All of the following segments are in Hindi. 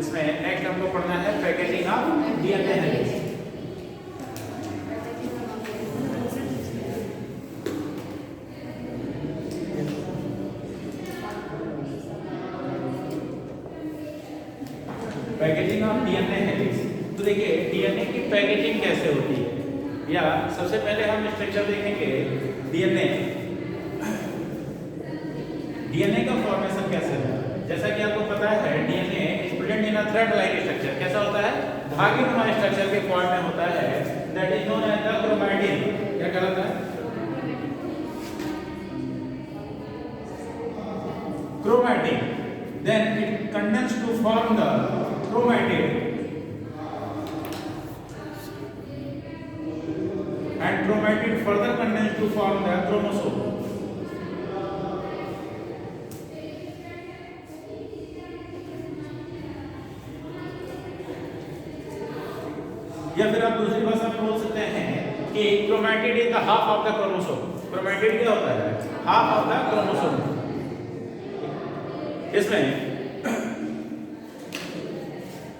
इसमें नेक्स्ट हमको पढ़ना है packaging of DNA helix. Packaging of DNA helix. तो देखिए डीएनए की पैकेजिंग कैसे होती है, या सबसे पहले हम स्ट्रक्चर देखेंगे डीएनए का फॉर्मेशन कैसे होता है। जैसा कि आपको पता है DNA is present in a thread like structure. कैसा होता है, धागेनुमा स्ट्रक्चर के फॉर्म में होता है, that is known as the chromatin. क्या कहलाता है, chromatin. Then it condense to form the chromatid and chromatid further condense to form the chromosome. या फिर आप दूसरी भाषा में बोल सकते हैं कि chromatid is the half of the chromosome. Chromatid क्या होता है, हाफ ऑफ द क्रोमोसोम। इसमें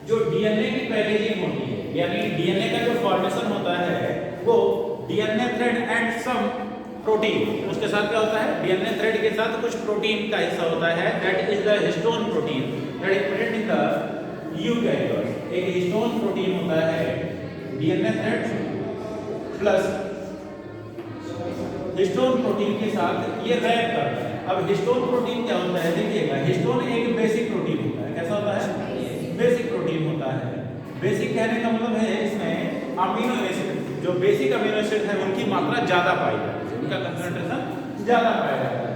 जो डीएनए की पैकेजिंग होती है, यानी डीएनए का जो फॉर्मेशन होता है वो DNA thread and some protein, उसके साथ क्या होता है, डीएनए थ्रेड के साथ कुछ प्रोटीन का हिस्सा होता है, that is the histone protein that is present in the eukaryote. एक हिस्टोन प्रोटीन होता है, DNA thread plus histone protein के साथ ये रैप करता है। अब हिस्टोन प्रोटीन क्या होता है, देखिएगा हिस्टोन एक बेसिक प्रोटीन होता है। कैसा होता है, बेसिक प्रोटीन होता है। बेसिक कहने का मतलब है इसमें अमीनो एसिड, जो बेसिक अमीनो एसिड है उनकी मात्रा ज्यादा पाई जाती है, उनका कंसंट्रेशन ज्यादा पाया जाता है।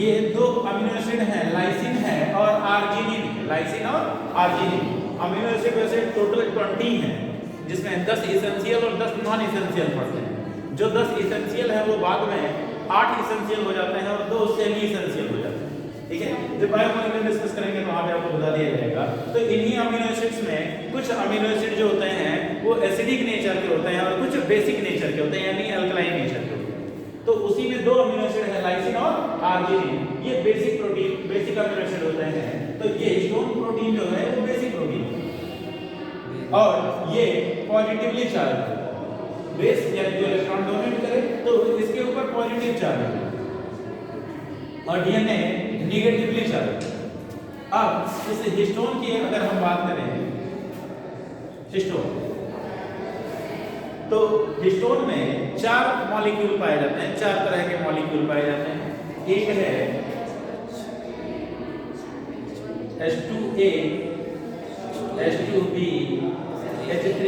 ये दो अमीनो एसिड हैं, लाइसिन है और आर्जिनिन। लाइसिन और आर्जिनिन अमीनो एसिड वैसे टोटल 20 हैं, जिसमें 10 इसेंशियल और 10 नॉन इसेंशियल पड़ते हैं। जो 10 इसेंशियल है वो बाद में 8 इसेंशियल हो जाते हैं और 2 सेमी इसेंशियल हो जाते हैं। ठीक है, जब बायोमोलिक्यूलर डिस्कस करेंगे तो वहां पे आपको बता दिया जाएगा। तो इन्हीं अमीनो एसिड्स में कुछ अमीनो एसिड जो होते हैं वो एसिडिक नेचर के होते हैं और कुछ बेसिक नेचर के होते हैं, यानी अल्कलाइन नेचर के होते हैं। तो उसी में दो अमीनो एसिड है, लाइसिन और आर्जिनिन। ये basic protein, basic amino acid होते हैं। तो ये हिस्टोन प्रोटीन जो है वो बेसिक प्रोटीन है और ये पॉजिटिवली चार्ज है। बेस या जो इलेक्ट्रॉन डोनेट करे तो इसके ऊपर पॉजिटिव चार्ज है और डीएनए नेगेटिवली चार्ज। अब इस हिस्टोन की अगर हम बात करें, हिस्टोन, तो हिस्टोन में 4 मॉलिक्यूल पाए जाते हैं, 4 तरह के मॉलिक्यूल पाए जाते हैं। एक है H2A, H2B, H3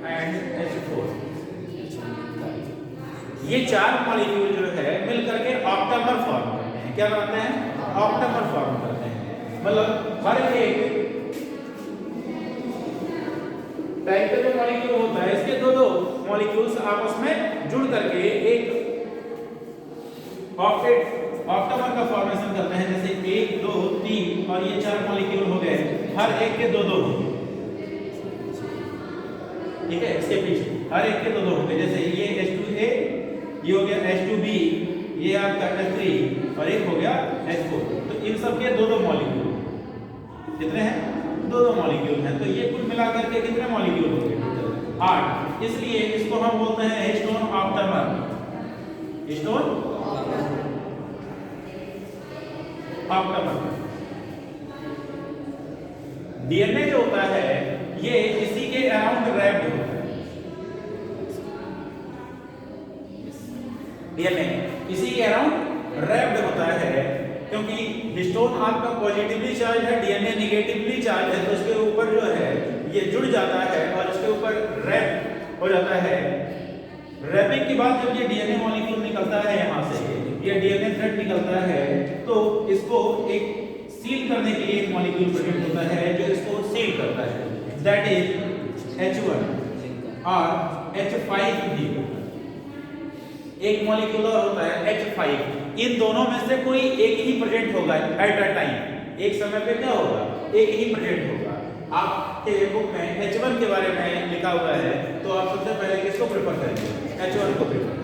and H4। ये 4 मॉलिक्यूल जो है मिलकर के ऑक्टामर फॉर्म करते हैं। क्या बनाते हैं, ऑक्टामर फॉर्म करते हैं। मतलब हर एक टाइप का जो मॉलिक्यूल होता है इसके दो मॉलिक्यूल्स आपस में जुड़ करके एक ऑक्टामर का फॉर्मेशन करते हैं। जैसे 1 2 3 और ये 4 मॉलिक्यूल हो गए, हर एक के दो होंगे। ठीक है, इसके पीछे हर एक के दो होंगे। जैसे ये H2A, ये हो गया H2B, ये आपका H3 और एक हो गया H4। तो इन सब के दो मॉलिक्यूल कितने हैं, दो मॉलिक्यूल हैं। तो ये कुल मिलाकर के कितने मॉलिक्यूल हो गए, 8। इसलिए इसको हम बोलते हैं histone octamer. Histone octamer. DNA जो होता है ये इसी के अराउंड रैप्ड होता है। डीएनए इसी के अराउंड रैप्ड होता है, क्योंकि हिस्टोन आपका पॉजिटिवली चार्ज है, डीएनए नेगेटिवली चार्ज है, तो उसके ऊपर जो है ये जुड़ जाता है और इसके ऊपर रैप हो जाता है। रैपिंग के बाद जब ये डीएनए मॉलिक्यूल निकलता है, यहाँ से ये डीएनए थ्रेड निकलता है, तो इसको एक सील करने के लिए एक मॉलिक्यूल प्रेजेंट होता है जो इसको सील करता है, दैट इज H1 और H5 भी। एक मॉलिक्यूल और होता है H5। इन दोनों में से कोई एक ही प्रेजेंट होगा एट अ टाइम। एक समय पे क्या होगा, एक ही प्रेजेंट होगा। आपके बुक में H1 के बारे में लिखा हुआ है, तो आप सबसे पहले किसको प्रेफर करेंगे, H1 को प्रेफर,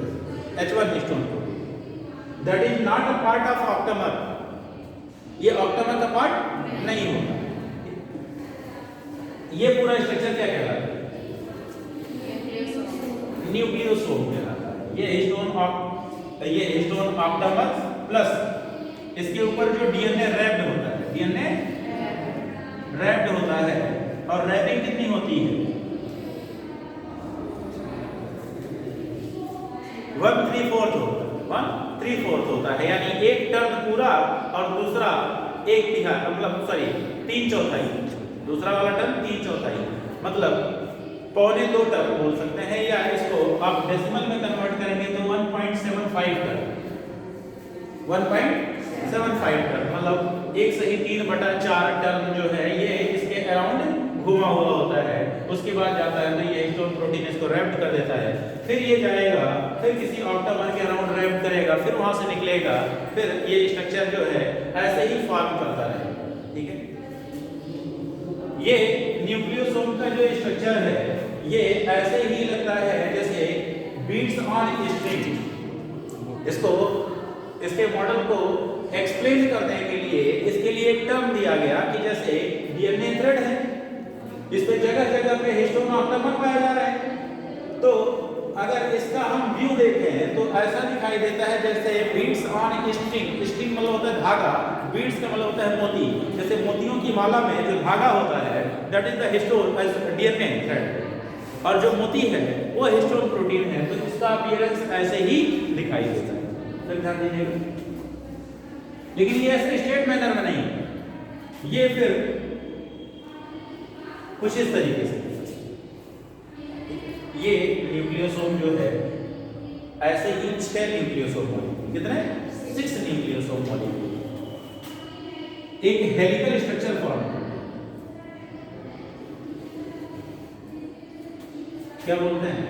H1 हिस्टोन को। That is not a part of octamer, ये ऑक्टामर का पार्ट नहीं होता। ये पूरा स्ट्रक्चर क्या कहलाता है? न्यूक्लियोसोम कहलाता है। ये हिस्टोन ऑक्टामर प्लस इसके ऊपर जो डीएनए रैप्ड होता है, डीएनए रैप्ड होता है, और रैपिंग कितनी होती है? 1/3 होता है, 1/3 होता है, यानी एक टर्न पूरा और दूसरा 1/3, मतलब सॉरी 3/4, दूसरा वाला टर्न 3/4, मतलब 1.25 टर्न बोल सकते हैं, या इसको आप डेसिमल में कन्वर्ट करेंगे तो 1.75 टर्न, 1.75 टर्न, मतलब 1 से ही 3/4 टर्न जो है ये इसके अराउंड घुमा हुआ होता है। उसके बाद जाता है तो ये हिस्टोन प्रोटीन इसको रैप्ड कर देता है, फिर ये जाएगा, फिर किसी ऑक्टामर के अराउंड रैप करेगा, फिर वहां से निकलेगा, फिर ये स्ट्रक्चर जो है ऐसे ही फॉर्म करता रहेगा। ठीक है, ये न्यूक्लियोसोम का जो स्ट्रक्चर है ये ऐसे ही लगता है जैसे बीट्स ऑन स्ट्रिंग। इसको, इसके मॉडल को एक्सप्लेन करने के लिए इसके लिए एक टर्म दिया गया कि जैसे डीएनए थ्रेड है, इस पे जगह जगह पे हिस्टोन ऑक्टामर पाया जा रहा है, तो अगर इसका हम व्यू देखें तो ऐसा दिखाई देता है जैसे बीट्स ऑन स्ट्रिंग। स्ट्रिंग मतलब होता है धागा, बीट्स का मतलब होता है मोती। जैसे मोतियों की माला में जो धागा होता है that is the histone DNA thread, और जो मोती है वो हिस्टोन प्रोटीन है, तो इसका अपीयरेंस ऐसे ही दिखाई देता है। तो ध्यान दीजिएगा, लेकिन ये ऐसे स्ट्रेट मैनर में नहीं, ये फिर कुछ इस तरीके से, ये न्यूक्लियोसोम जो है ऐसे ही 6 न्यूक्लियोसोम मॉलिक्यूल, कितने? 6 न्यूक्लियोसोम मॉलिक्यूल एक हेलिकल स्ट्रक्चर फॉर्म करते हैं। क्या बोलते हैं?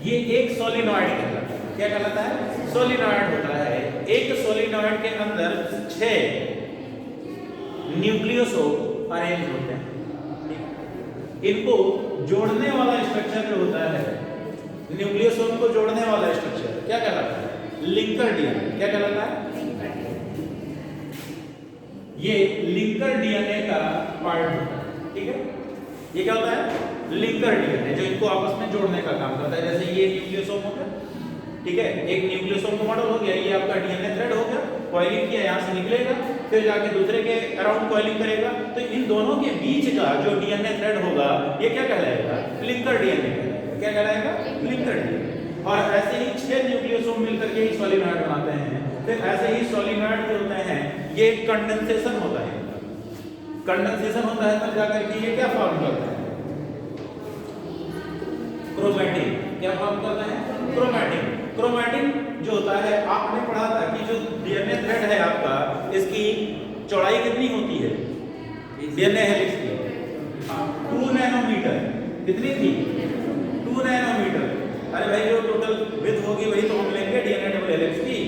ये एक सोलिनॉइड कहलाता है। क्या कहलाता है? सोलिनॉइड होता है। एक सोलिनॉइड के अंदर 6 न्यूक्लियोसोम अरेंज होते हैं। इनको जोड़ने वाला स्ट्रक्चर जो होता है, न्यूक्लियोसोम को जोड़ने वाला स्ट्रक्चर क्या कहलाता है? Linker DNA. क्या कहलाता है? ये लिंकर डीएनए का पार्ट होता है। ठीक है, ये क्या होता है? लिंकर डीएनए, जो इनको आपस में जोड़ने का काम करता है। जैसे ये न्यूक्लियोसोम हो गया, ठीक है, एक न्यूक्लियोसोम का मॉडल हो गया, ये आपका डीएनए थ्रेड हो गया, कॉइलिंग किया, यहाँ से निकलेगा, फिर जाके दूसरे के अराउंड कॉइलिंग करेगा, तो इन दोनों के बीच का जो डीएनए थ्रेड होगा ये क्या कहलाएगा? लिंकर डीएनए कहलाएगा। क्या कहलाएगा? Linker DNA. और ऐसे ही 6 न्यूक्लियोसोम मिलकर के ही सोलिनॉइड बनाते हैं। फिर ऐसे ही सोलिनॉइड जो होते हैं ये कंडेंसेशन होता है, कंडेंसेशन होता है तब जाकर के ये क्या फॉर्म करता है? क्रोमैटिन। क्या फॉर्म करता है? क्रोमैटिन। क्रोमैटिन जो होता है, आपने पढ़ा था कि जो डीएनए थ्रेड है आपका, इसकी चौड़ाई कितनी होती है डीएनए हेलिक्स की? 2 नैनोमीटर। कितनी थी? 2 नैनोमीटर। अरे भाई, जो टोटल विड्थ होगी वही तो हम लेंगे डीएनए डबल हेलिक्स की,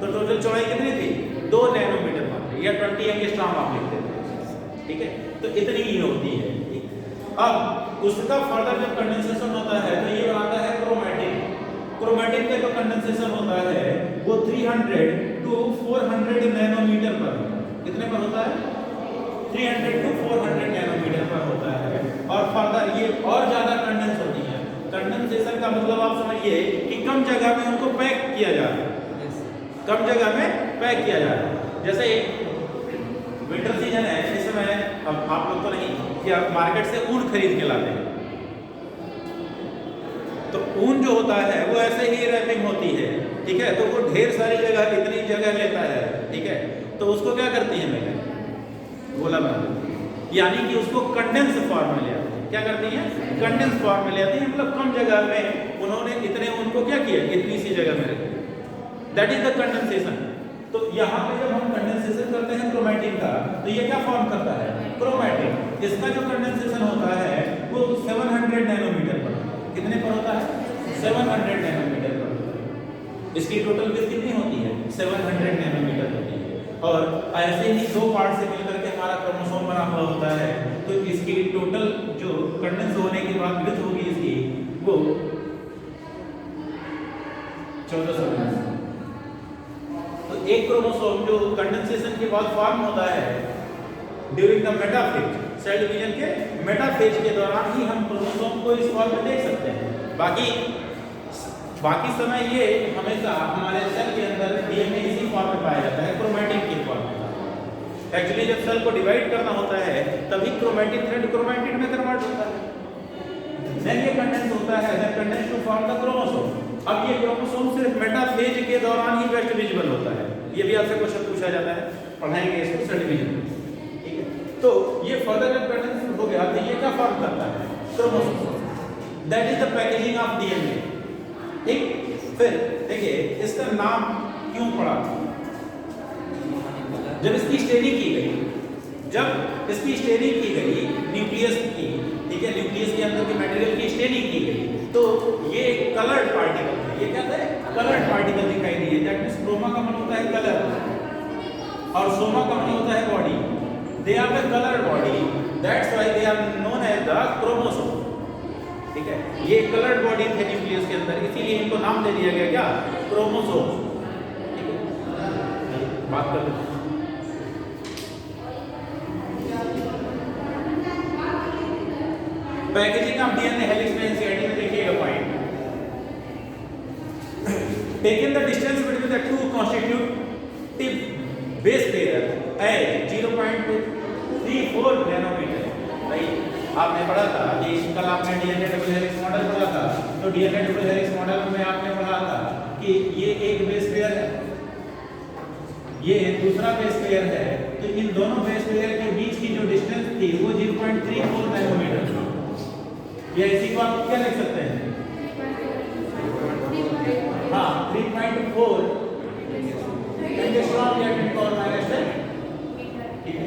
तो टोटल चौड़ाई कितनी थी? 2 नैनोमीटर मात्र, या 20 एंगस्ट्रॉम आप लिखते हैं। ठीक है, तो इतनी ही होती है। अब उसका फर्दर जब कंडेंसेशन होता है तो ये बनाता है क्रोमैटिन। क्रोमैटिन का जो कंडेंसेशन होता है वो 300 to 400 नैनोमीटर पर होता है। कितने पर होता है? 300 to 400 नैनोमीटर पर होता है। और फर्दर ये और ज्यादा कंडेंस होती है। कंडेंसेशन का मतलब आप समझिए कि कम जगह में उनको पैक किया जा रहा है, कम जगह में पैक किया जा रहा है। जैसे विंटर सीजन है, इस समय अब आप लोग तो नहीं कि आप मार्केट से ऊन खरीद के लाते हैं, तो ऊन जो होता है वो ऐसे ही रैपिंग होती है। ठीक है, तो वो ढेर सारी जगह, इतनी जगह लेता है। ठीक है, तो उसको क्या करती है महिला? गोला बना देती है, यानी कि उसको कंडेंस फॉर्म में ले आती है। क्या करती है? कंडेंस फॉर्म में ले आती है, मतलब कम जगह में उन्होंने इतने ऊन को क्या किया, इतनी सी जगह में रख दिया। That is the condensation. तो यहाँ पे जब हम कंडेंसेशन करते हैं क्रोमैटिन का, तो ये क्या फॉर्म करता है? क्रोमैटिन। इसका जो कंडेंसेशन होता है वो 700 नैनोमीटर पर। कितने पर होता है? 700 नैनोमीटर पर होता है। इसकी टोटल विड्थ कितनी होती है 700 नैनोमीटर होती है। और ऐसे ही दो पार्ट से मिलकर के हमारा क्रोमोसोम बना हुआ होता है, तो इसकी टोटल जो कंडेंस होने के बाद विड्थ होगी इसकी वो 1400। तो एक क्रोमोसोम जो कंडेंसेशन के बाद फॉर्म होता है during the metaphase, cell division के मेटाफेज के दौरान ही हम क्रोमोसोम को इस फॉर्म में देख सकते हैं। बाकी समय ये हमेशा हमारे सेल के अंदर डीएनए इसी फॉर्म में पाया जाता है, क्रोमैटिन की फॉर्म में। एक्चुअली जब सेल को डिवाइड करना होता है तभी क्रोमैटिन थ्रेड क्रोमैटिन में कन्वर्ट होता है, देन ये कंडेंस होता है, then condense to form the chromosome. अब ये क्रोमोसोम सिर्फ मेटाफेज के दौरान ही बेस्ट विजिबल होता है। ये भी आपसे क्वेश्चन पूछा जाता है, पढ़ाएंगे इसको सेल डिवीजन में, ठीक है। तो ये फर्दर जब कंडेंस हो गया तो ये क्या फॉर्म करता है chromosome, that is the packaging of DNA, ठीक। फिर देखिए इसका नाम क्यों पड़ा, जब इसकी स्टेनिंग की गई, न्यूक्लियस की, ठीक है, न्यूक्लियस के अंदर के मटेरियल की स्टेनिंग की गई, तो ये कलर्ड पार्टिकल है, ये क्या है कलर्ड पार्टिकल दिखाई दिए। दैट मींस क्रोमा का मतलब होता है कलर और सोमा का मतलब होता है body, they are the coloured body, that's why they are known as the chromosome, ठीक है। ये कलर्ड बॉडी थे न्यूक्लियस के अंदर, इसीलिए इनको नाम दे दिया गया क्या क्रोमोसोम, ठीक है। बात कर लेते हैं पैकेजिंग ऑफ डीएनए हेलिक्स में एनसीईआरटी में देखिएगा point, taken the distance between the two constitutive base pair as 0.34 nanometre. भाई आपने पढ़ा था कि कल आपने डीएनए डबल हेलिक्स मॉडल पढ़ा था, तो डीएनए डबल हेलिक्स मॉडल में आपने पढ़ा था कि ये एक बेस पेयर है, ये दूसरा बेस पेयर है, तो इन दोनों बेस पेयर के बीच की जो डिस्टेंस थी वो 0.34 नैनोमीटर थी। या इसी को आप क्या लिख सकते हैं, हाँ 3.4 एंगस्ट्रॉम या 10 पावर माइनस 10, ठीक है।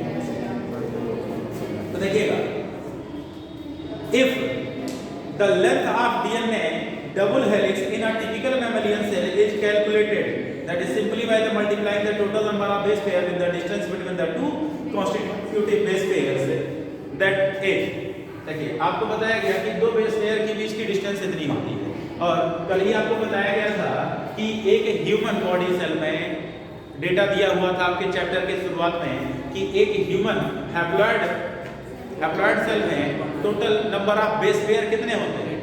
तो देखिएगा if the length of DNA double helix in a typical mammalian cell is calculated, that is simply by the multiplying the total number of base pairs with the distance between the two constitutive base pairs, that is, देखिए आपको बताया गया कि दो बेस पेयर के बीच की डिस्टेंस इतनी होती है, और कल ही आपको बताया गया था कि एक ह्यूमन बॉडी सेल में डेटा दिया हुआ था आपके चैप्टर के शुरुआत में कि एक ह्यूमन हैप्लॉइड सेल में total number of base pair कितने होते हैं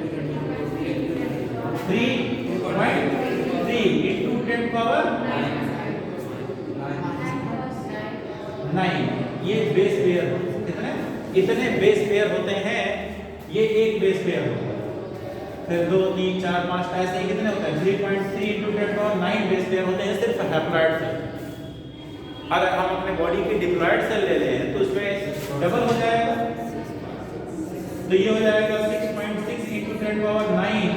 3.3 into 10 पावर 9। ये बेस पेयर कितने, इतने बेस पेयर होते हैं, ये एक बेस पेयर होता है, फिर 2 3 4 5 ऐसे ही कितने होते हैं 3.3 into 10 पावर 9 बेस पेयर होते हैं सिर्फ हैप्लॉइड सेल। अगर हम अपने बॉडी की डिप्लॉइड सेल ले लें तो उसमें डबल हो जाएगा, तो ये हो जाएगा 6.6 into 10 पावर 9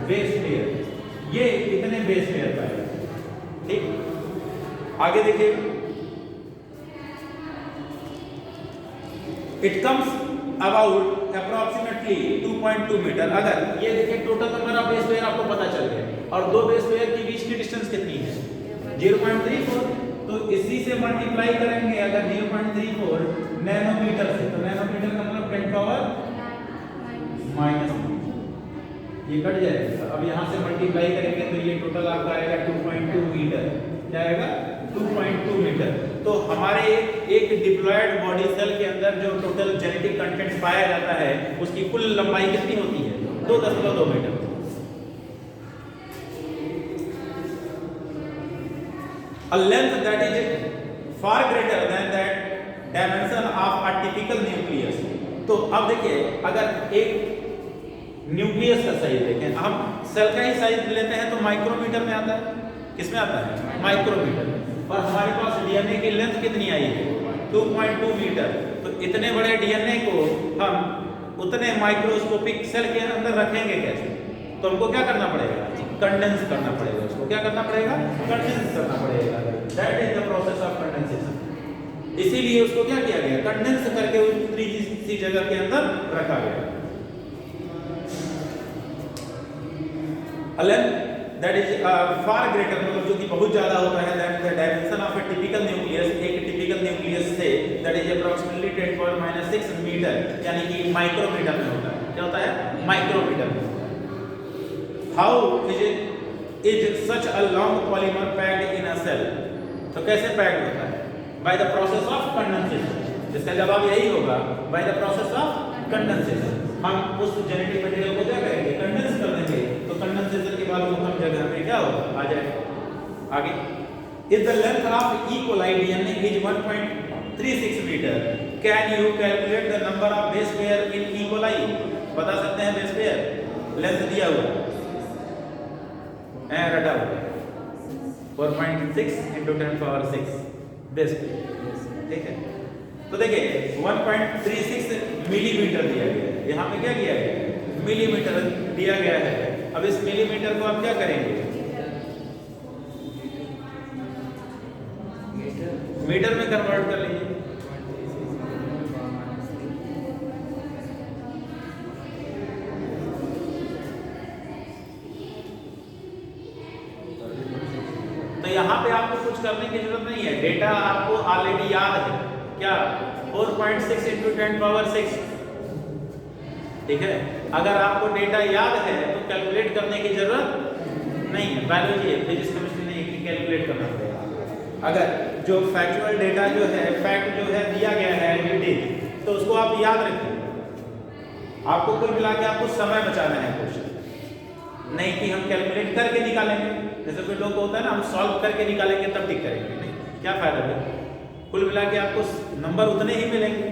बेस पेयर, ये इतने बेस पेयर पाएगा, ठीक। आगे देखिए it comes about approximately 2.2 metre. अगर ये देखिए total number of base pair आपको पता चल गया और दो बेस पेयर के बीच की डिस्टेंस कितनी है 0.34, तो इसी से मल्टीप्लाई करेंगे अगर 0.34 नैनोमीटर से, तो नैनोमीटर का मतलब 10 पावर माइनस, ये कट जाएगा। अब यहाँ से मल्टीप्लाई करेंगे तो ये टोटल आपका आएगा 2.2 मीटर, क्या आएगा 2.2 मीटर। तो हमारे एक डिप्लॉयड बॉडी सेल के अंदर जो टोटल जेनेटिक कंटेंट्स पाया जाता है उसकी कुल लंबाई कितनी होती है 2.2 metre. A length that is far greater than that dimension of a typical nucleus। तो अब देखिए अगर एक न्यूक्लियस का साइज देखें, हम सेल का ही साइज लेते हैं तो माइक्रोमीटर में आता है, किसमें आता है माइक्रोमीटर, और हमारे पास डीएनए की लेंथ कितनी आई है 2.2 मीटर। तो इतने बड़े डीएनए को हम उतने माइक्रोस्कोपिक सेल के अंदर रखेंगे कैसे, तो हमको क्या करना पड़ेगा कंडेंस करना पड़ेगा, उसको क्या करना पड़ेगा कंडेंस करना पड़ेगा, that is the process of condensation. इसीलिए उसको क्या किया गया कंडेंस करके दूसरी सी जगह के अंदर रखा गया। दैट इज फार ग्रेटर, मतलब जो कि बहुत ज्यादा होता है that the dimension of a typical nucleus, एक टिपिकल न्यूक्लियस से दैट इज अप्रोक्सीमेटली 10⁻⁻6 मीटर, यानी कि माइक्रोमीटर में होता है। क्या होता है? माइक्रोमीटर में। How is such a long polymer packed in a cell, तो कैसे पैक्ड होता है? By the process of condensation, इसका जवाब यही होगा, by the process of condensation. हम उस जेनेटिक मटेरियल को क्या करेंगे? कंडेंस कर देंगे, तो कंडेंसेशन के बाद वो कम जगह में क्या होगा? आ जाएगा। आगे, if the length of E coli DNA is 1.36 metre, can you calculate the number of base pair in E coli? बता सकते हैं बेस पेयर? लेंथ दिया हुआ है, रटा हुआ 4.6 × 10⁻6 बेस पेयर, ठीक है। तो देखिए 1.36 मिलीमीटर दिया गया है, यहाँ पे क्या किया गया है? मिलीमीटर दिया गया है। अब इस मिलीमीटर को आप क्या करेंगे? मीटर में कन्वर्ट कर लीजिए। तो यहाँ पे आपको कुछ करने की जरूरत नहीं है, डेटा आपको ऑलरेडी याद है। क्या? 4.6 × 10⁻6, ठीक है। अगर आपको डेटा याद है तो कैलकुलेट करने की जरूरत नहीं है। बायोलॉजी है, फिजिक्स केमिस्ट्री नहीं कि कैलकुलेट करना पड़ेगा। अगर जो फैक्चुअल डेटा जो है, फैक्ट जो है दिया गया है एज, तो उसको आप याद रखिए। आपको कुल मिला के आपको समय बचाना है क्वेश्चन, नहीं कि हम कैलकुलेट करके निकालेंगे। जैसे कोई लोग होता है ना, हम सॉल्व करके निकालेंगे तब टिक करेंगे, नहीं, क्या फायदा है? कुल मिला के आपको नंबर उतने ही मिलेंगे,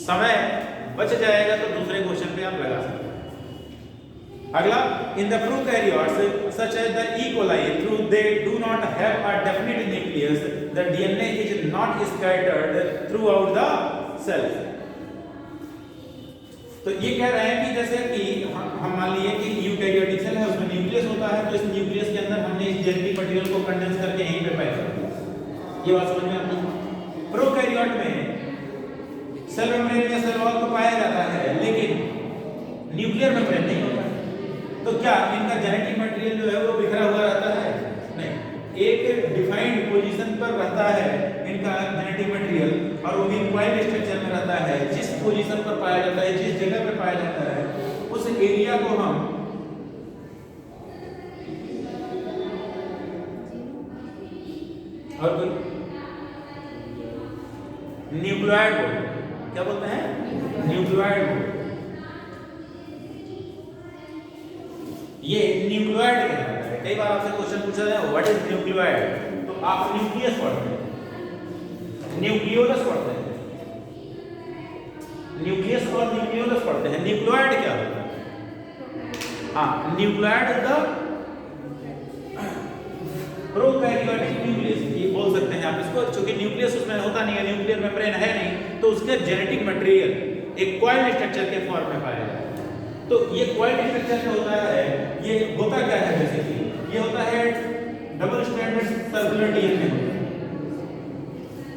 समय बच जाएगा तो दूसरे क्वेश्चन पे आप लगा सकते हैं। अगला, in the prokaryotes such as the E coli through they do not have a definite nucleus, the DNA is not scattered throughout the cell. तो ये कह रहे हैं कि जैसे कि हम मान लिए कि यूकैरियोटिक सेल है, उसमें न्यूक्लियस होता है, तो इस न्यूक्लियस के अंदर हमने इस जेनेटिक मटेरियल को कंडेंस करके यहीं पे पाया। ये बात समझ में आती है? प्रोकैरियोट में सेल मेम्ब्रेन या सेल वॉल को पाया जाता है, लेकिन न्यूक्लियर मेम्ब्रेन नहीं होता है। तो क्या इनका जेनेटिक मटेरियल जो है वो बिखरा हुआ रहता है? नहीं, एक डिफाइंड पोजीशन पर रहता है इनका जेनेटिक मटेरियल, और वो भी कॉइल स्ट्रक्चर में रहता है। जिस पोजीशन पर पाया जाता है, जिस जगह पे पाया जाता है, उस एरिया को हम और कोई न्यूक्लियोइड बोलते हैं। क्या बोलते हैं? न्यूक्लियोइड बोलते हैं। ये न्यूक्लियोइड कहलाता है। कई बार आपसे क्वेश्चन पूछा जाए व्हाट इज न्यूक्लियोइड, तो आप न्यूक्लियस पढ़ते हैं, न्यूक्लियोलस पढ़ते हैं, न्यूक्लियस और न्यूक्लियोलस पढ़ते हैं। न्यूक्लियोइड क्या होता है? हाँ, न्यूक्लियोइड द प्रोकैरियोटिक न्यूक्लियस, ये बोल सकते हैं आप इसको, क्योंकि न्यूक्लियस उसमें होता नहीं है, न्यूक्लियर मेम्ब्रेन है नहीं, तो उसके जेनेटिक मटेरियल एक कॉइल स्ट्रक्चर के फॉर्म में पाया जाता है। तो ये कॉइल स्ट्रक्चर जो होता है, ये होता क्या है? बेसिकली ये होता है डबल स्ट्रैंडेड सर्कुलर डीएनए होता है।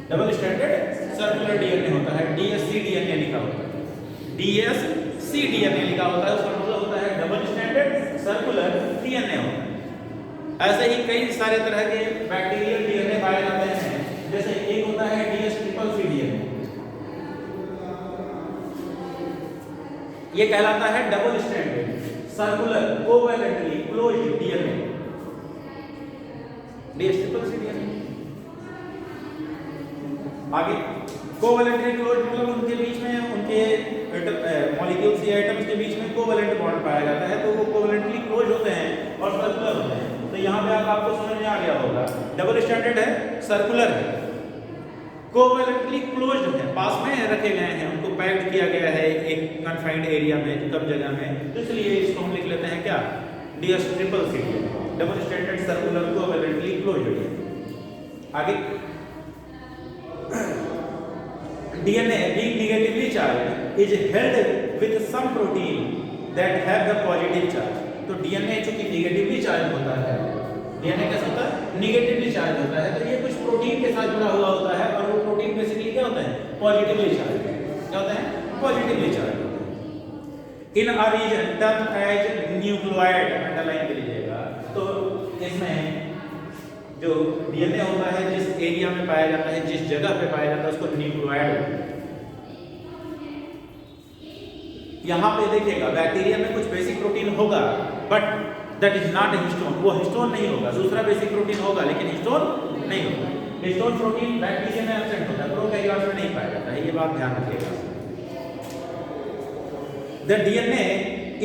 डबल स्ट्रैंडेड सर्कुलर डीएनए होता है, डीएससी डीएनए लिखा होता है, डीएससी डीएनए लिखा होता है। उसका मतलब होता है डबल स्ट्रैंडेड सर्कुलर डीएनए होता है। ऐसे ही कई सारे तरह के बैक्टीरियल डीएनए पाए जाते हैं, जैसे एक होता है DS-CCC डीएनए, ये कहलाता है double stranded circular covalently closed DNA, DS-CCC DNA. आगे, कोवैलेंटली क्लोज्ड मतलब उनके बीच में, उनके मॉलिक्यूल्स या एटम्स के बीच में कोवैलेंट बॉन्ड पाया जाता है, तो वो कोवैलेंटली क्लोज होते हैं और सर्कुलर होते हैं। तो यहाँ पे आपको समझ में आ गया होगा, डबल स्टैंडर्ड है, सर्कुलर है, कोवैलेंटली क्लोज्ड है, पास में रखे गए हैं, उनको पैक्ड किया गया है एक कन्फाइंड एरिया में, कम जगह में, तो इसलिए इसको हम लिख लेते हैं क्या? DS-CCC, double standard circular covalently closed. आगे, DNA being negatively charged is held with some protein that have the positive charge। तो DNA चूंकि नेगेटिवली चार्ज होता है, DNA कैसा होता है? नेगेटिवली चार्ज होता है, तो ये कुछ प्रोटीन के साथ जुड़ा हुआ होता है, और वो प्रोटीन बेसिकली क्या होता है? Positively charge. क्या होता है? पॉजिटिवली चार्ज होता है। In a region term as nucleoid, underline कर लीजिएगा। तो इसमें जो डीएनए होता है जिस एरिया में पाया जाता है, जिस जगह पे पाया जाता है, उसको न्यूक्लियोइड होता है। यहाँ पे देखिएगा बैक्टीरिया में कुछ बेसिक प्रोटीन होगा, but that is not histone, वो हिस्टोन नहीं होगा। दूसरा बेसिक प्रोटीन होगा लेकिन हिस्टोन नहीं होगा। हिस्टोन प्रोटीन बैक्टीरिया में एब्सेंट होता है, प्रोकैरियोट्स में नहीं पाया जाता है, ये बात ध्यान रखिएगा। The DNA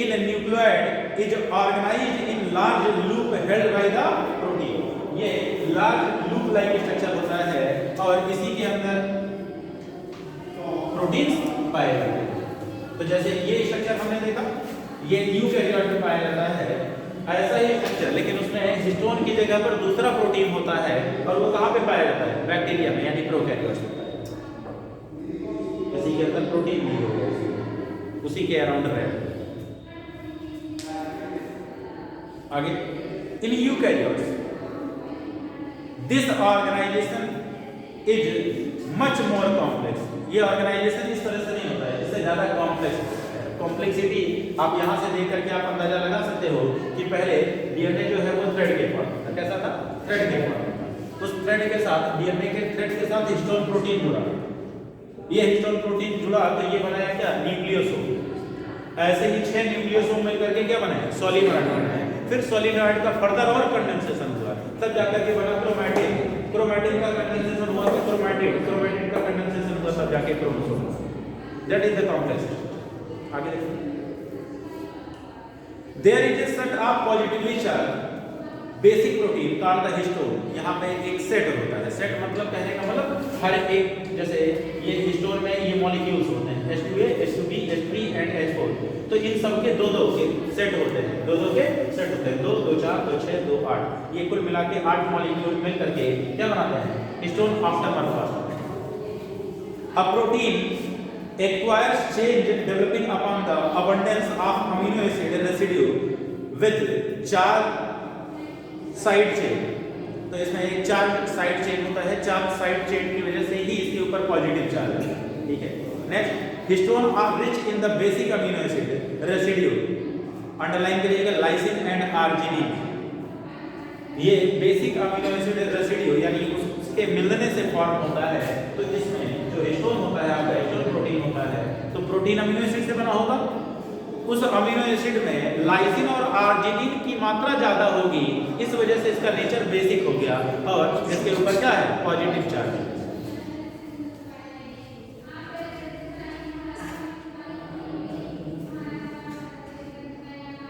in nucleoid is organised in large loop held by the protein. ये लार्ज लूप लाइक स्ट्रक्चर होता है और इसी के अंदर प्रोटीन्स पाए जाते हैं। तो जैसे ये स्ट्रक्चर हमने देखा, ये यूकैरियोट में पाया जाता है, ऐसा ही स्ट्रक्चर, लेकिन उसमें हिस्टोन की जगह पर दूसरा प्रोटीन होता है और वो कहाँ पे पाया जाता है? बैक्टीरिया में, यानी प्रोकैरियोट्स में पाया जाता है। इसी के अंदर प्रोटीन नहीं होगा, उसी के अराउंड रहे। आगे, in eukaryotes this organisation is much more complex. ये ऑर्गेनाइजेशन इस तरह से नहीं होता है, इससे ज्यादा कॉम्प्लेक्स होता है। कॉम्प्लेक्सिटी आप यहाँ से देख करके आप अंदाजा लगा सकते हो कि पहले डीएनए जो है वो थ्रेड के फॉर्म था। कैसा था? थ्रेड के फॉर्म था। उस थ्रेड के साथ, डीएनए के थ्रेड के साथ हिस्टोन प्रोटीन जुड़ा। ये हिस्टोन प्रोटीन जुड़ा तो ये बनाया क्या? न्यूक्लियोसोम। ऐसे ही 6 न्यूक्लियोसोम मिलकर के क्या बनाया? सोलिनॉइड बनाया। फिर सोलिनॉइड का फर्दर और कंडेंसेशन हुआ, तब जाकर के बना क्रोमैटिन। क्रोमैटिन का कंडेंसेशन हुआ तो क्रोमैटिन, क्रोमैटिन का कंडेंसेशन हुआ तब जाके chromosome. That is the complex. आगे देखिए, there is a set of positively charge basic protein called the histone. यहाँ पे एक सेट होता है। सेट मतलब कहने का मतलब हर एक, जैसे ये हिस्टोन में ये मॉलिक्यूल्स होते हैं H2A, H2B, H3 and H4। तो इन सब के दो के सेट होते हैं, दो के सेट होते हैं, 2, 2, 4, 2, 6, 2, 8। ये कुल मिला के 8 मॉलिक्यूल मिल करके क्या बनाते हैं? Histone octamer form. A protein acquires change developing upon the abundance of amino acid residue with charge side chain। तो इसमें एक चार्ज साइड चेन होता है, चार्ज साइड चेन की वजह से ही इसके ऊपर पॉजिटिव चार्ज है। ठीक है। Next, histone are rich in the basic amino acid residue, underline करिएगा, लाइसिन एंड आर्जिनिन। ये बेसिक अमीनो एसिड रेसिड्यू यानी उसके मिलने से फॉर्म होता है। तो इसमें जो हिस्टोन होता है, आपका हिस्टोन प्रोटीन होता है, तो प्रोटीन अमीनो एसिड से बना होगा। उस अमीनो एसिड में लाइसिन और आर्जिनिन की मात्रा ज्यादा होगी, इस वजह से इसका नेचर बेसिक हो गया और इसके ऊपर क्या है? Positive charge.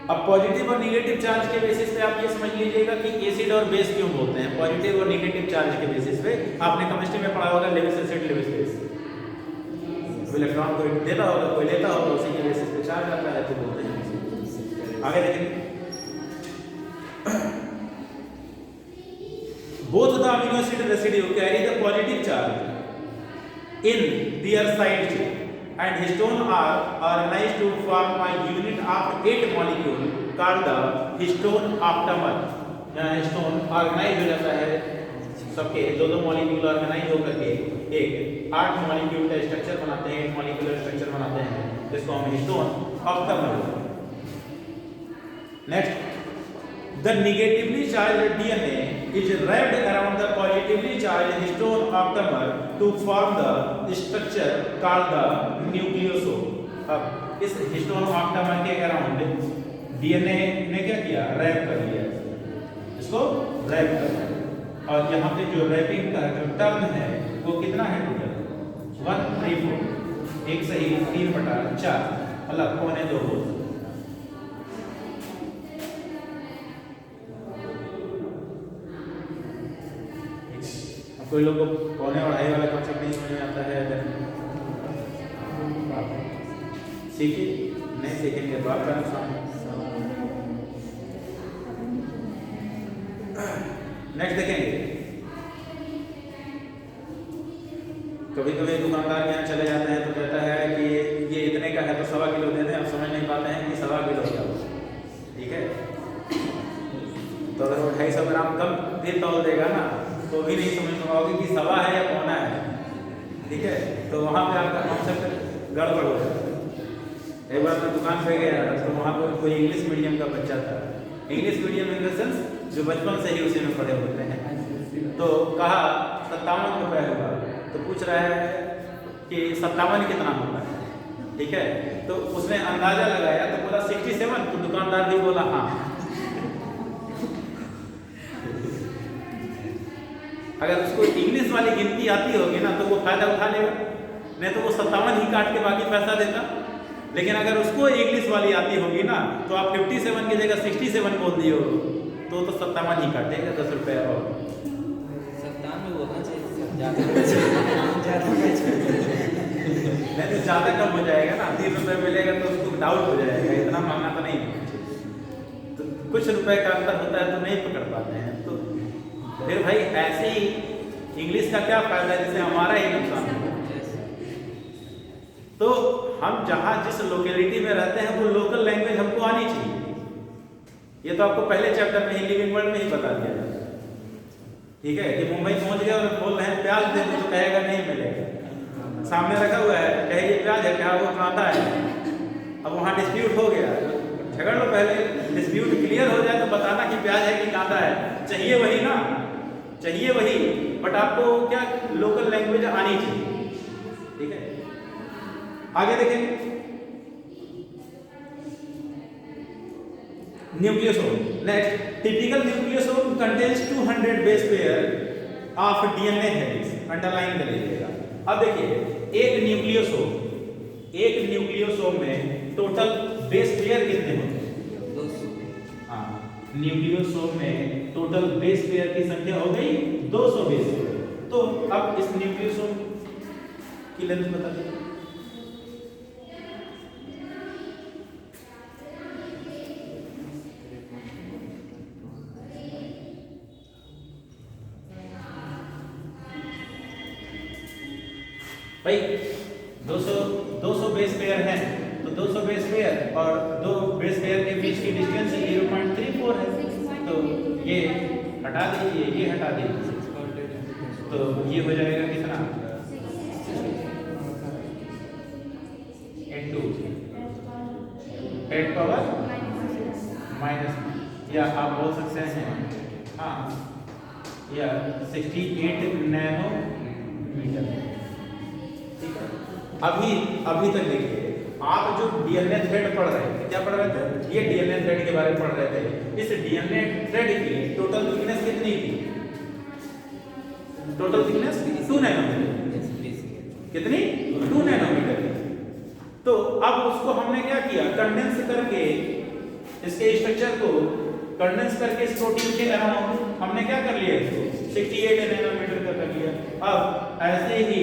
अब पॉजिटिव और नेगेटिव चार्ज के बेसिस पे आप ये समझ लीजिएगा कि एसिड और बेस क्यों बोलते हैं। पॉजिटिव और नेगेटिव चार्ज के बेसिस पे आपने केमिस्ट्री में पढ़ा होगा, Lewis acid, Lewis base. Electron कोई देता होगा, कोई लेता होगा, उसी के बेसिस पे चार्ज आता है, तो बोलते हैं। आगे देखेंगे, both the amino acid residue carry the positive charge in their side chain and histone are organized to form a unit of 8 molecule called the histone octamer। यहाँ हिस्टोन ऑर्गेनाइज हो जाता है, सबके दो मॉलिक्यूल ऑर्गेनाइज होकर के एक 8 मॉलिक्यूल का स्ट्रक्चर बनाते हैं, 8 मॉलिक्यूलर स्ट्रक्चर बनाते हैं, जिसको हम हिस्टोन ऑक्टामर बोलते हैं। Next, the negatively charged DNA is wrapped around the positively charged histone octamer to form the structure called the nucleosome। अब इस हिस्टोन ऑक्टामर के अराउंड डीएनए ने क्या किया? रैप कर लिया, इसको रैप कर लिया। और यहाँ पे जो रैपिंग का जो टर्म है वो कितना है? टोटल 134, एक सही 3/4, मतलब 2.25। कोई लोग को 2.25 वाला कॉन्सेप्ट नहीं समझ में आता है, सीखिए, नहीं सीखेंगे तो आपका नुकसान। नेक्स्ट देखेंगे, कभी कभी दुकानदार के यहाँ चले जाते हैं तो कहता है कि ये इतने का है तो 1.25 किलो दे दें। आप समझ नहीं पाते हैं कि 1.25 किलो क्या हो। ठीक है, तो अगर वो 250 ग्राम कम भी तौल देगा ना तो भी नहीं समझ पाओगे कि 1.25 है या 1.25 है। ठीक है, तो वहाँ पे आपका कॉन्सेप्ट गड़बड़ हो जाता है। एक बार मैं दुकान पे गया तो वहाँ पर कोई इंग्लिश मीडियम का बच्चा था। English medium in the sense जो बचपन से ही उसी में पढ़े होते हैं। तो कहा 57 रुपये होगा, तो पूछ रहा है कि 57 कितना होता है, ठीक है। तो उसने अंदाजा लगाया तो बोला 67, तो दुकानदार भी बोला हाँ। अगर उसको इंग्लिश वाली गिनती आती होगी ना तो वो फायदा उठा लेगा, नहीं तो वो 57 ही काट के बाकी पैसा देता। लेकिन अगर उसको इंग्लिश वाली आती होगी ना तो आप 57 की जगह 67 बोल दिए हो तो 57 ही काटेगा 10 रुपये और 57 में बोलना चाहिए, नहीं तो ज़्यादा कम हो जाएगा ना, 30 रुपये मिलेगा तो उसको डाउट हो जाएगा, इतना महंगा तो नहीं है। तो कुछ रुपए का अंतर होता है तो नहीं पकड़ पाते हैं। तो फिर भाई ऐसे ही इंग्लिश का क्या फायदा है जिससे हमारा ही नुकसान हो। तो हम जहाँ जिस लोकेलिटी में रहते हैं वो लोकल लैंग्वेज हमको आनी चाहिए। ये तो आपको पहले चैप्टर में ही लिविंग वर्ल्ड में ही बता दिया था, ठीक है, कि मुंबई पहुंच गए और बोल रहे हैं प्याज दे दो तो कहेगा नहीं मिलेगा। सामने रखा हुआ है, कहेगी प्याज है क्या, वो कांदा है। अब वहाँ डिस्प्यूट हो गया, झगड़ लो, पहले डिस्प्यूट क्लियर हो जाए तो बताना कि प्याज है कि कांदा है। चाहिए वही ना, चाहिए वही, बट आपको क्या लोकल लैंग्वेज आनी चाहिए, ठीक है। आगे देखें, nucleosome. Next, typical nucleosome contains 200 base pair of DNA helix, underline कर लीजिएगा। अब देखिए एक न्यूक्लियोसोम में टोटल बेस पेयर कितने होते हैं? 200। हाँ, न्यूक्लियोसोम में टोटल बेस पेयर की संख्या हो गई 200 बेस पेयर। तो अब इस न्यूक्लियोसोम की लेंथ बता दीजिए। भाई 200 बेस पेयर है तो 200 बेस पेयर और दो बेस पेयर के बीच की डिस्टेंस 0.34 है। तो ये हटा दीजिए, ये हटा दीजिए, तो ये हो जाएगा कितना, 8 पावर माइनस, या आप बोल सकते हैं हाँ, या 68 नैनोमीटर। अभी तक देखिए, आप जो डीएनए थ्रेड पढ़ रहे थे, क्या पढ़ रहे थे? ये डीएनए थ्रेड के बारे में पढ़ रहे थे। इस डीएनए थ्रेड की टोटल थिकनेस कितनी थी? Total thickness 2 nanometre. कितनी? 2 नैनोमीटर। तो अब उसको हमने क्या किया, कंडेंस करके इसके स्ट्रक्चर को कंडेंस करके इस प्रोटीन के अराउंड हमने क्या कर लिया, इसको 68 नैनोमीटर का कर लिया। अब ऐसे ही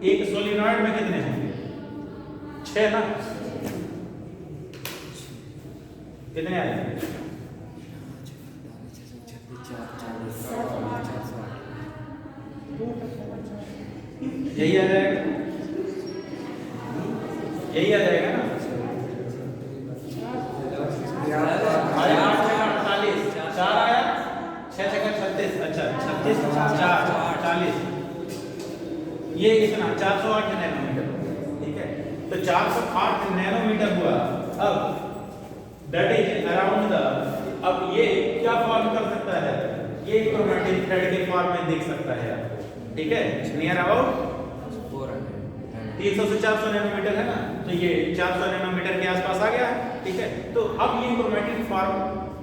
एक सोलिनॉइड में कितने होंगे? 6 ना, कितने आएंगे? यही आ जाएगा, यही आ जाएगा ना। 48, 4 आया, 6 6 36, अच्छा 36 4 40, ये कितना 408 नैनोमीटर, ठीक है। तो 408 नैनोमीटर हुआ। अब दैट इज अराउंड द, अब ये क्या फॉर्म कर सकता है, ये क्रोमैटिन थ्रेड के फॉर्म में देख सकता है, ठीक है। नियर अबाउट 300 से 400 नैनोमीटर है ना, तो ये 400 नैनोमीटर के आसपास आ गया, ठीक है। तो अब ये क्रोमैटिन फॉर्म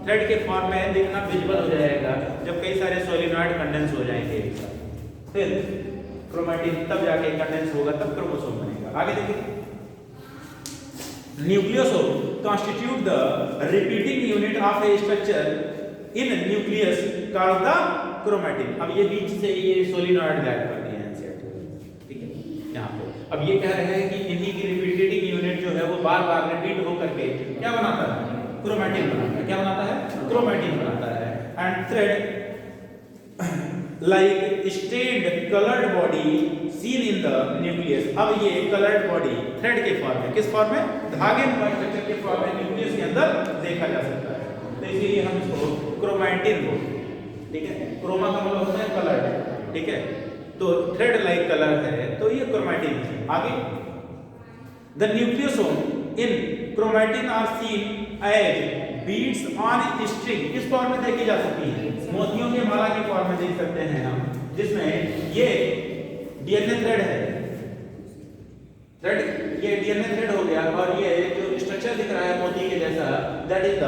थ्रेड के फॉर्म में देखना विजिबल हो जाएगा जब कई सारे सोलिनॉइड कंडेंस हो जाएंगे। फिर क्रोमैटिन तब जाके कंडेंस होगा, तब क्रोमोसोम बनेगा। आगे देखिए, nucleosome constitute the repeating unit of a structure in nucleus called the chromatin। अब ये बीच से ये सोलिनॉइड गायब कर दिए हैं सेट, ठीक है। यहाँ पे अब ये कह रहे हैं कि इन्हीं की रिपीटिंग यूनिट जो है वो बार-बार रिपीट होकर के क्या बनाता है, क्रोमैटिन बनाता है। क्या बनाता है? क्रोमैटिन बनाता है। And thread like stained colored body seen in the nucleus। अब ये colored body थ्रेड के फॉर्म में, किस फॉर्म में? धागे स्ट्रक्चर के फॉर्म में न्यूक्लियस के अंदर देखा जा सकता है। तो इसीलिए हम इसको क्रोमैटिन बोलते हैं, ठीक है। क्रोमा का मतलब होता है कलर, ठीक है। तो थ्रेड लाइक कलर है तो ये क्रोमैटिन है। आगे, the nucleosome in chromatin are seen as beads on string, इस फॉर्म में देखी जा सकती है, मोतियों की माला की फॉर्म में देख सकते हैं हम, जिसमें ये डीएनए थ्रेड है, थ्रेड ये डीएनए थ्रेड हो गया, और ये जो स्ट्रक्चर दिख रहा है मोती के जैसा, that is the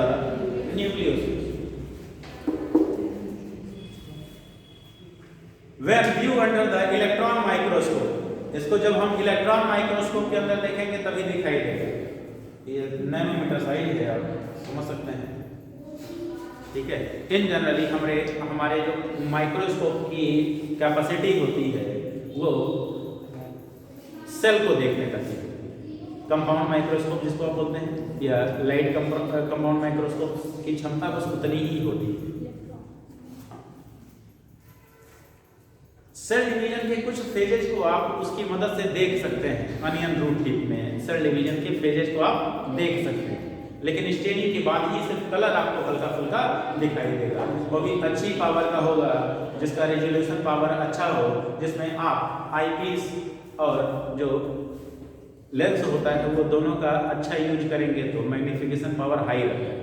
nucleus. When viewed under the electron microscope, इसको जब हम इलेक्ट्रॉन माइक्रोस्कोप के अंदर देखेंगे तभी दिखाई देगा। ये नैनोमीटर साइज है, आप समझ सकते हैं, ठीक है। इन जनरली हमारे जो माइक्रोस्कोप की कैपेसिटी होती है वो सेल को देखने तक है। कंपाउंड माइक्रोस्कोप जिसको आप बोलते हैं, या लाइट कंपाउंड माइक्रोस्कोप की क्षमता बस उतनी ही होती है। सेल डिवीजन के कुछ फेजेस को आप उसकी मदद से देख सकते हैं। अनियन रूट टिप में सेल डिवीजन के फेजेस को आप देख सकते हैं, लेकिन स्टेनिंग के बाद ही सिर्फ कलर आपको हल्का फुल्का दिखाई देगा। वो भी अच्छी पावर का होगा, जिसका रेजोल्यूशन पावर अच्छा हो, जिसमें आप आईपीस और जो लेंस होता है वो दोनों का अच्छा यूज करेंगे तो मैग्निफिकेशन पावर हाई रहता है।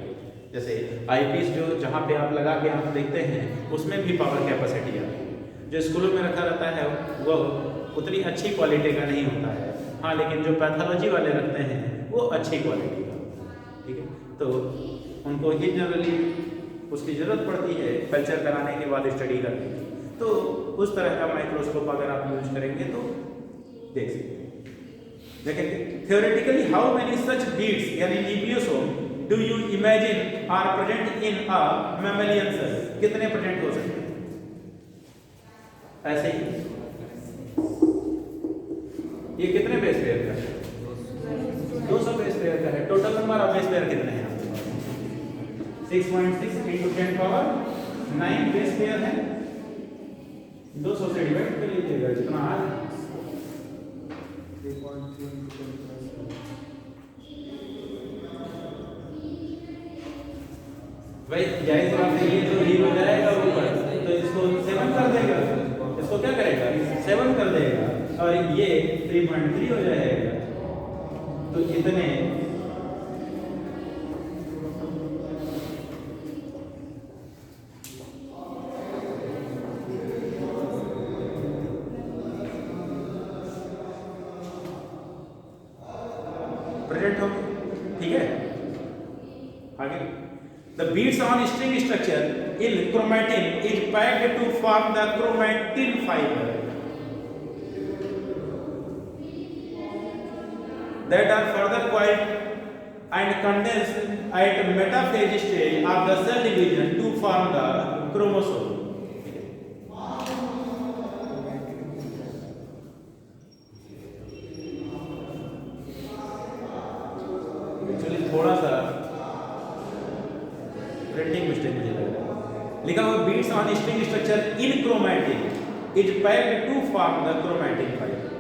जैसे आईपीस जो जहाँ पे आप लगा के आप देखते हैं उसमें भी पावर कैपेसिटी आती है। जो स्कूलों में रखा रहता है वो उतनी अच्छी क्वालिटी का नहीं होता है, हाँ, लेकिन जो पैथोलॉजी वाले रखते हैं वो अच्छी क्वालिटी का, ठीक है। तो उनको ही जनरली उसकी ज़रूरत पड़ती है कल्चर कराने के बाद स्टडी करने की, तो उस तरह का माइक्रोस्कोप अगर आप यूज करेंगे तो देख सकते हैं। देखेंगे theoretically how many such beads यानी nucleosome do you imagine are present in a mammalian cell, कितने प्रेजेंट हो सकते हैं? ऐसे ही ये कितने बेस पेयर का है? 200 बेस पेयर का है। Total number of base pair कितने हैं? 6.6 into 10 पावर 9 बेस पेयर है। 200 से डिवाइड कर लीजिएगा, जितना आ रहा है। भाई जाहिर सी बात है, ये तो ही हो जाएगा ऊपर, तो इसको 7 कर देगा, इसको क्या करेगा 7 कर देगा, और ये 3.3 हो जाएगा। तो इतने प्रेजेंट हो, ठीक है। आगे The beads on string structure in chromatin is packed to form the chromatin fiber that are further coiled and condensed at metaphase stage of the cell division to form the chromosome. Actually थोड़ा सा प्रिंटिंग मिस्टेक मुझे लग रहा है। लिखा हुआ beads on string structure in chromatin is packed to form the chromatin fibre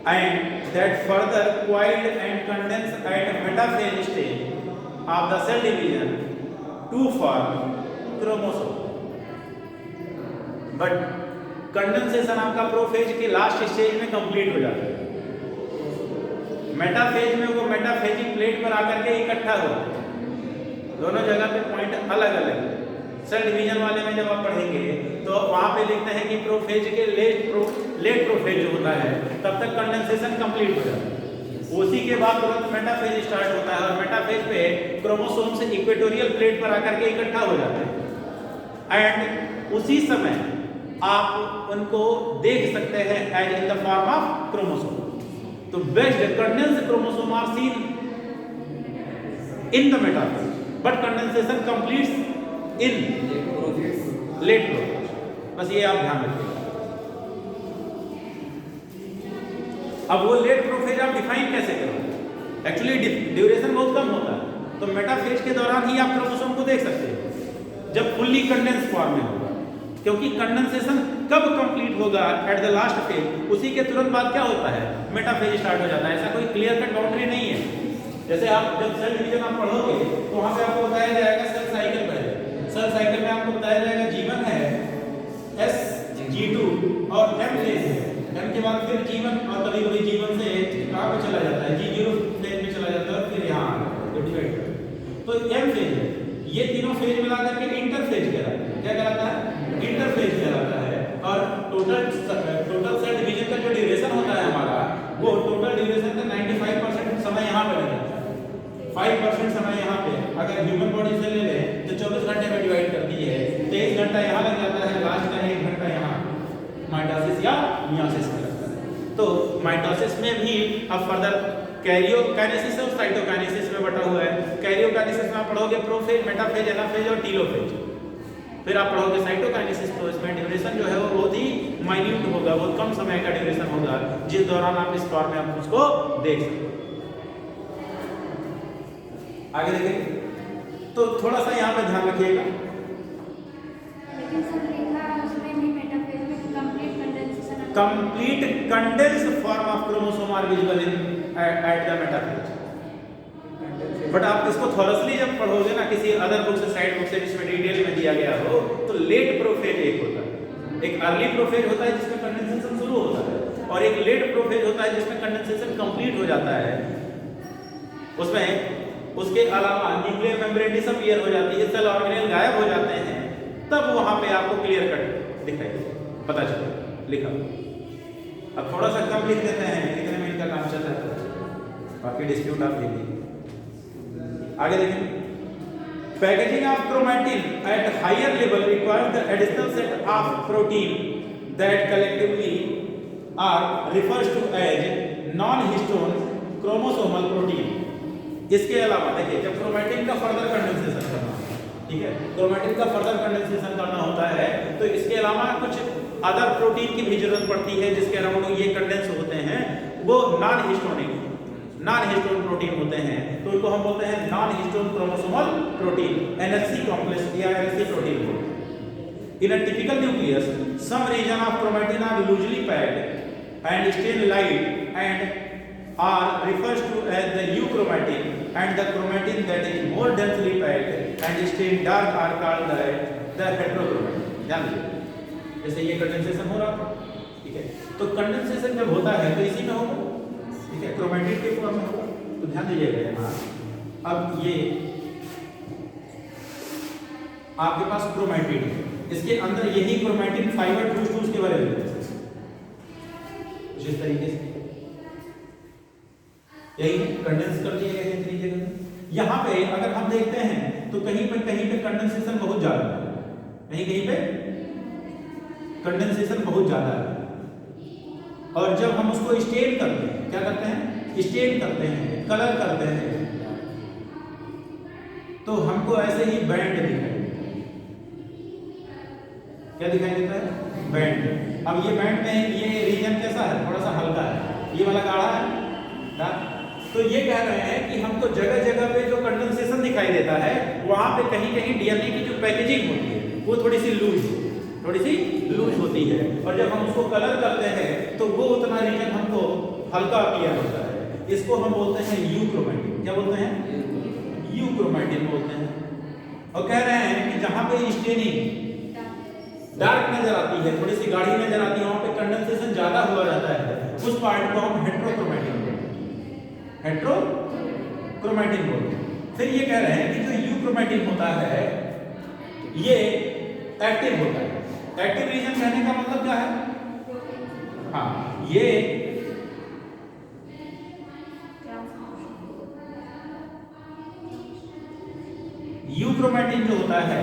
and that further coiled and condensed at metaphase stage of the cell division to form chromosome. But condensation आपका प्रोफेज के लास्ट स्टेज में कंप्लीट हो जाता है। मेटाफेज में वो मेटाफेजिक प्लेट पर आकर के इकट्ठा होता है। दोनों जगह पे पॉइंट अलग अलग है। सेल डिवीजन वाले में जब आप पढ़ेंगे तो वहां पे लिखते हैं कि प्रोफेज के लेट प्रोफेज जो होता है तब तक कंडेंसेशन कंप्लीट हो जाता है। उसी के बाद तुरंत मेटाफेज स्टार्ट होता है और मेटाफेज पे क्रोमोसोम से इक्वेटोरियल प्लेट पर आकर के इकट्ठा हो जाते हैं एंड उसी समय आप उनको देख सकते हैं as in the form of chromosome. तो best condensed chromosome are seen in the metaphase but condensation completes in late prophase. बस ये आप ध्यान रखिए। अब वो लेट प्रोफेज आप डिफाइन कैसे करोगे? एक्चुअली ड्यूरेशन बहुत कम होता है, तो मेटाफेज के दौरान ही आप क्रोमोसोम को देख सकते हैं जब फुल्ली कंडेंस फॉर्म में होगा, क्योंकि कंडेंसेशन कब कंप्लीट होगा एट द लास्ट फेज, उसी के तुरंत बाद क्या होता है मेटाफेज स्टार्ट हो जाता है। ऐसा कोई क्लियर कट बाउंड्री नहीं है। जैसे आप जब सेल डिवीजन आप पढ़ोगे तो वहां पे आपको बताया जाएगा सेल साइकिल पहले। सेल साइकिल में आपको बताया जाएगा G1 है, S G2 और M फेज है। M के बाद फिर G1 और कभी-कभी G1 से कहां पे चला जाता है G0 फेज में फेज मिला करके इंटरफेज कहलाता है। क्या कहलाता है? इंटरफेज कहलाता है। और टोटल सेल डिवीजन का जो ड्यूरेशन होता है हमारा, वो टोटल ड्यूरेशन का 95% समय यहाँ पे लग जाता है, 5% समय यहाँ पे। अगर ह्यूमन बॉडी से ले लें तो 24 घंटे में डिवाइड करती है, 23 घंटा यहाँ लग जाता है, लास्ट का 1 घंटा यहाँ माइटोसिस या मियोसिस में लगता है। तो माइटोसिस में भी अब फर्दर कैरियोकाइनेसिस और साइटोकाइनेसिस में बटा हुआ है। कैरियोकाइनेसिस में आप पढ़ोगे प्रोफेज, मेटाफेज, एनाफेज और टीलोफेज। फिर आप पढ़ोगे साइटोकाइनेसिस, तो इसमें ड्यूरेशन जो है वो बहुत ही माइन्यूट होगा, बहुत कम समय का ड्यूरेशन होगा, जिस दौरान आप इस फॉर्म में आप उसको देख सकते हो। आगे देखेंगे तो थोड़ा सा यहाँ पे ध्यान रखिएगा। Complete condense form of chromosome are visible in at the metaphase. But आप इसको थॉरसली जब पढ़ोगे ना किसी अदर बुक से, साइड बुक से, जिसमें डिटेल में दिया गया हो, तो लेट प्रोफेज एक होता है, एक अर्ली प्रोफेज होता है जिसमें कंडेंसेशन शुरू होता है, और एक लेट प्रोफेज होता है जिसमें कंडेंसेशन कंप्लीट हो जाता है। उसमें उसके अलावा न्यूक्लियर मेम्ब्रेन डिसअपीयर हो जाती है, सेल ऑर्गेनेल गायब हो जाते हैं, तब वहां पे आपको क्लियर कट दिखाई पता चले लिखा। अब थोड़ा सा कम लिख देते हैं, कितने में इनका काम चल रहा है, बाकी डिस्प्यूट आप देखिए। आगे देखें, packaging of chromatin at higher level requires the additional set of protein that collectively are refers to as non histone chromosomal protein. इसके अलावा देखिए, जब क्रोमैटिन का फर्दर कंडेंसेशन करना, ठीक है, क्रोमैटिन का फर्दर कंडेंसेशन करना होता है, तो इसके अलावा कुछ अदर प्रोटीन की भी जरूरत पड़ती है जिसके अराउंड ये कंडेंस होते हैं, वो नॉन हिस्टोन प्रोटीन होते हैं, तो उनको हम बोलते हैं non histone chromosomal protein, NHC complex या NHC protein. In a typical nucleus some region of chromatin are loosely packed and stain light and are refers to as the euchromatin, and the chromatin that is more densely packed and stain dark are called the heterochromatin. ध्यान दीजिए, जैसे ये कंडेंसेशन हो रहा, ठीक है, तो कंडेंसेशन जब होता है तो इसी में होगा, ठीक है, क्रोमैटिन के फॉर्म में होगा। तो ध्यान दीजिएगा यहाँ, अब ये आपके पास क्रोमैटिन है, इसके अंदर यही क्रोमैटिन फाइबर टूज के बारे में जिस तरीके से यही कंडेंस कर दिया गया इतनी जगह। यहाँ पे अगर हम देखते हैं तो कहीं पे कंडेंसेशन बहुत ज्यादा है, कहीं पे कंडेंसेशन बहुत ज्यादा है, और जब हम उसको स्टेन करते हैं, क्या करते हैं, स्टेन करते हैं, कलर करते हैं, तो हमको ऐसे ही बैंड दिखाई देता है। क्या दिखाई देता है? बैंड। अब ये बैंड में ये रीजन कैसा है, थोड़ा सा हल्का है, ये वाला गाढ़ा है। तो ये कह रहे हैं कि हमको जगह जगह पे जो कंडेंसेशन दिखाई देता है, वहां पे कहीं कहीं डीएनए की जो पैकेजिंग होती है वो थोड़ी सी लूज होती है, और जब हम उसको कलर करते हैं तो वो उतना रीजन हमको हल्का अपीयर होता है। इसको हम बोलते हैं यूक्रोमैटिन। क्या बोलते हैं? यूक्रोमैटिन बोलते हैं। और कह रहे हैं कि जहां पे स्टेनिंग डार्क नजर आती है, थोड़ी सी गाढ़ी नजर आती है, वहां पे कंडेंसेशन ज्यादा हुआ रहता है, उस पार्ट को हम हेटेरोक्रोमैटिन बोलते हैं, हेटेरोक्रोमैटिन बोलते हैं। फिर ये कह रहे हैं कि जो यूक्रोमैटिन होता है ये एक्टिव होता है। एक्टिव रीजन कहने का मतलब क्या है? हाँ, ये यूक्रोमैटिन जो होता है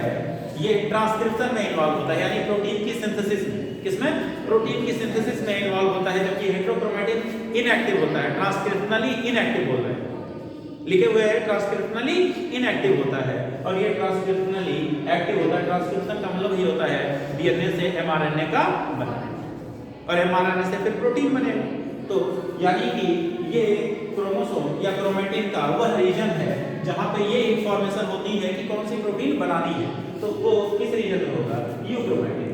ये ट्रांसक्रिप्शन में इन्वॉल्व होता है, यानी प्रोटीन की सिंथेसिस में। किसमें? प्रोटीन की सिंथेसिस में इन्वॉल्व होता है, जबकि हेटेरोक्रोमैटिन इनएक्टिव होता है, ट्रांसक्रिप्शनली इनएक्टिव होता है। लिखे हुए है ट्रांसक्रिप्शनली इनएक्टिव होता है, और ये ट्रांसक्रिप्शनली एक्टिव होता है। ट्रांसक्रिप्शन का मतलब ये होता है डीएनए से एमआरएनए का बनना, और एमआरएनए से फिर प्रोटीन बनेगा। तो यानी कि ये क्रोमोसोम या क्रोमैटिन का वह रीजन है जहां पे ये इंफॉर्मेशन होती है कि कौन सी प्रोटीन बनानी है, तो वो किस रीजन में होगा? यूक्रोमैटिन।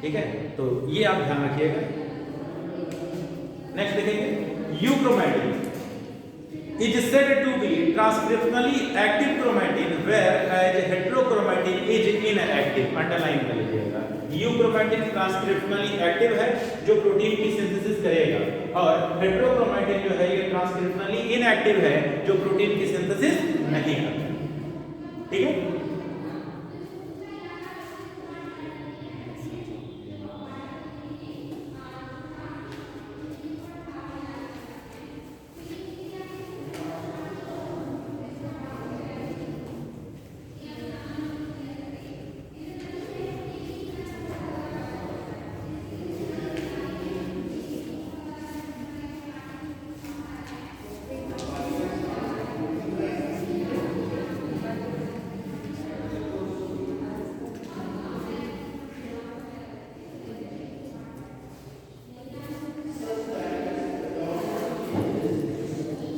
ठीक है, तो ये आप ध्यान रखिएगा। नेक्स्ट देखेंगे, euchromatin is said to be transcriptionally active chromatin whereas heterochromatin is inactive। Underline कर लीजिएगा, यूक्रोमैटिन ट्रांसक्रिप्शनली एक्टिव है जो प्रोटीन की सिंथेसिस करेगा, और हेटेरोक्रोमैटिन जो है ये ट्रांसक्रिप्शनली इनएक्टिव है जो प्रोटीन की सिंथेसिस नहीं करता। ठीक है।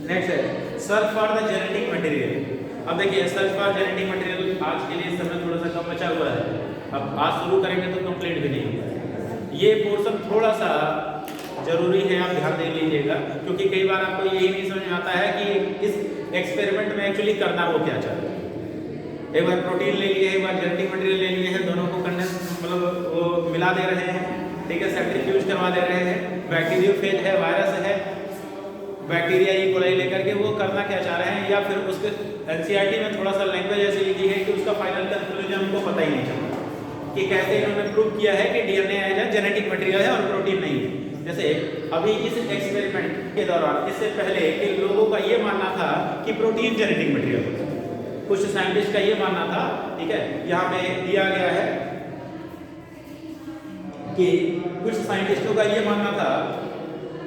नेक्स्ट है search for the genetic material. अब देखिए सर्च फॉर जेनेटिक मटेरियल आज के लिए समय थोड़ा सा कम बचा हुआ है, अब आज शुरू करेंगे तो कंप्लीट भी नहीं होगा। ये पोर्शन थोड़ा सा जरूरी है, आप ध्यान दे लीजिएगा, क्योंकि कई बार आपको यही नहीं समझ में आता है कि इस एक्सपेरिमेंट में एक्चुअली करना वो क्या चाहते हैं। एक बार प्रोटीन ले लिए, एक बार जेनेटिक मटेरियल ले लिए हैं, दोनों को कंडेंस मतलब वो मिला दे रहे हैं, ठीक है, सेंट्रीफ्यूज करवा दे रहे हैं। बैक्टीरियोफेज है, वायरस है, बैक्टीरिया ई कोलाई लेकर के वो करना क्या चाह रहे हैं, या फिर उसके एनसीईआरटी में थोड़ा सा लैंग्वेज ऐसी लिखी है कि उसका फाइनल कंक्लूजन हमको पता ही नहीं चलता कि कैसे इन्होंने प्रूव किया है कि DNA as a genetic material है और प्रोटीन नहीं है। जैसे अभी इस एक्सपेरिमेंट के दौरान, इससे पहले कि लोगों का ये मानना था कि प्रोटीन जेनेटिक मटेरियल है, कुछ साइंटिस्ट का ये मानना था, ठीक है, यहाँ पे दिया गया है कि कुछ साइंटिस्टों का ये मानना था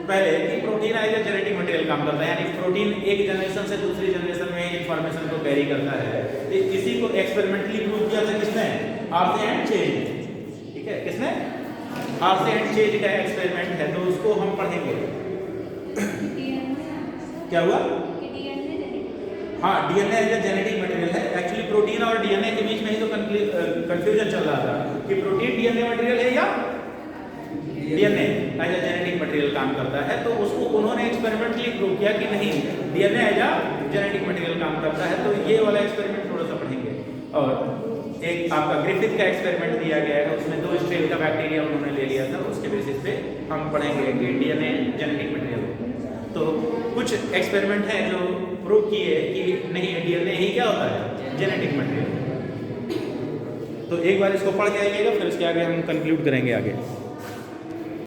पहले कि protein as a genetic material काम करता है, यानी प्रोटीन एक जनरेशन से दूसरी जनरेशन में इंफॉर्मेशन को कैरी करता है। तो इसी को एक्सपेरिमेंटली प्रूव किया था किसने? आर्से एंड चेज, ठीक है, किसने? आर्से एंड चेज का एक्सपेरिमेंट है, तो उसको हम पढ़ेंगे। क्या हुआ? हाँ, DNA as a genetic material है। एक्चुअली प्रोटीन और डीएनए के बीच में ही तो कंफ्यूजन चल रहा था कि प्रोटीन डीएनए मटेरियल है या DNA as a genetic material काम करता है। तो उसको उन्होंने एक्सपेरिमेंटली प्रूव किया कि नहीं, DNA as a genetic material काम करता है। तो ये वाला एक्सपेरिमेंट थोड़ा सा पढ़ेंगे। और एक आपका ग्रिफिथ का एक्सपेरिमेंट दिया गया है, उसमें 2 स्ट्रेन का बैक्टीरिया उन्होंने ले लिया था, उसके बेसिस पे हम पढ़ेंगे कि डीएनए जेनेटिक मटेरियल। तो कुछ एक्सपेरिमेंट हैं जो प्रूव किए कि नहीं, डीएनए ही क्या होता है? Genetic material. तो एक बार इसको पढ़ के आइएगा, फिर इसके आगे हम कंक्लूड करेंगे आगे।